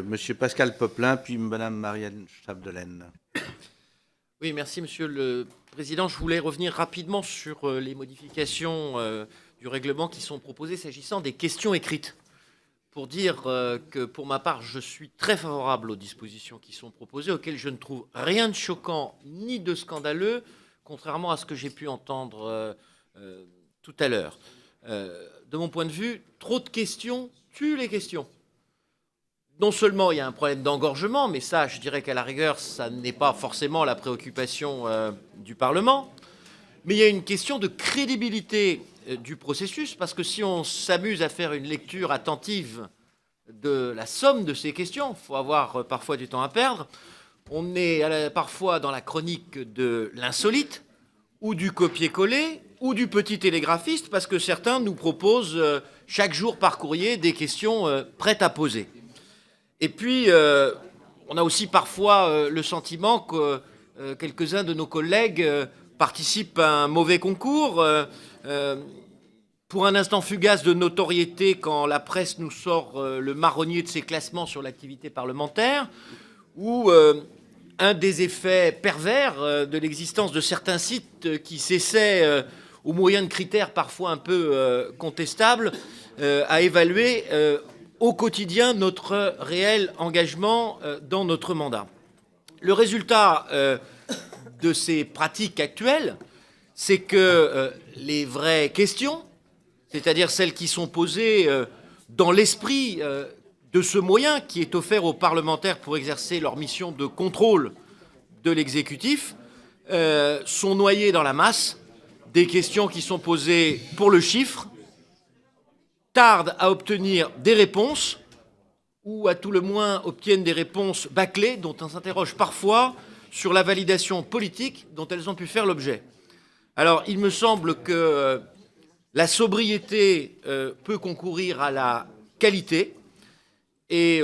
Monsieur Pascal Popelin, puis Madame Marianne Chapdelaine. Oui, merci Monsieur le Président. Je voulais revenir rapidement sur les modifications du règlement qui sont proposées s'agissant des questions écrites. Pour dire que pour ma part, je suis très favorable aux dispositions qui sont proposées, auxquelles je ne trouve rien de choquant ni de scandaleux, contrairement à ce que j'ai pu entendre tout à l'heure. De mon point de vue, trop de questions tuent les questions. Non seulement il y a un problème d'engorgement, mais ça, je dirais qu'à la rigueur, ça n'est pas forcément la préoccupation du Parlement, mais il y a une question de crédibilité du processus, parce que si on s'amuse à faire une lecture attentive de la somme de ces questions, il faut avoir parfois du temps à perdre, on est parfois dans la chronique de l'insolite, ou du copier-coller, ou du petit télégraphiste, parce que certains nous proposent chaque jour par courrier des questions prêtes à poser. Et puis, on a aussi parfois le sentiment que quelques-uns de nos collègues participent à un mauvais concours, pour un instant fugace de notoriété quand la presse nous sort le marronnier de ses classements sur l'activité parlementaire, ou un des effets pervers de l'existence de certains sites qui s'essaient, au moyen de critères parfois un peu contestables, à évaluer au quotidien notre réel engagement dans notre mandat. Le résultat de ces pratiques actuelles, c'est que les vraies questions, c'est-à-dire celles qui sont posées dans l'esprit de ce moyen qui est offert aux parlementaires pour exercer leur mission de contrôle de l'exécutif, sont noyées dans la masse des questions qui sont posées pour le chiffre, tardent à obtenir des réponses, ou à tout le moins obtiennent des réponses bâclées, dont on s'interroge parfois sur la validation politique dont elles ont pu faire l'objet. Alors, il me semble que la sobriété peut concourir à la qualité, et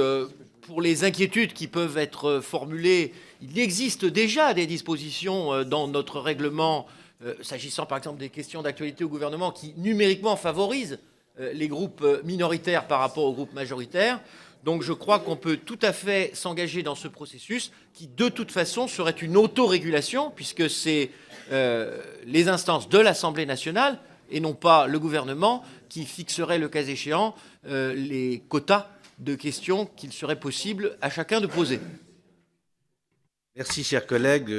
pour les inquiétudes qui peuvent être formulées, il existe déjà des dispositions dans notre règlement, s'agissant par exemple des questions d'actualité au gouvernement, qui numériquement favorisent les groupes minoritaires par rapport aux groupes majoritaires. Donc je crois qu'on peut tout à fait s'engager dans ce processus qui, de toute façon, serait une autorégulation, puisque c'est les instances de l'Assemblée nationale et non pas le gouvernement qui fixerait, le cas échéant, les quotas de questions qu'il serait possible à chacun de poser. Merci, chers collègues.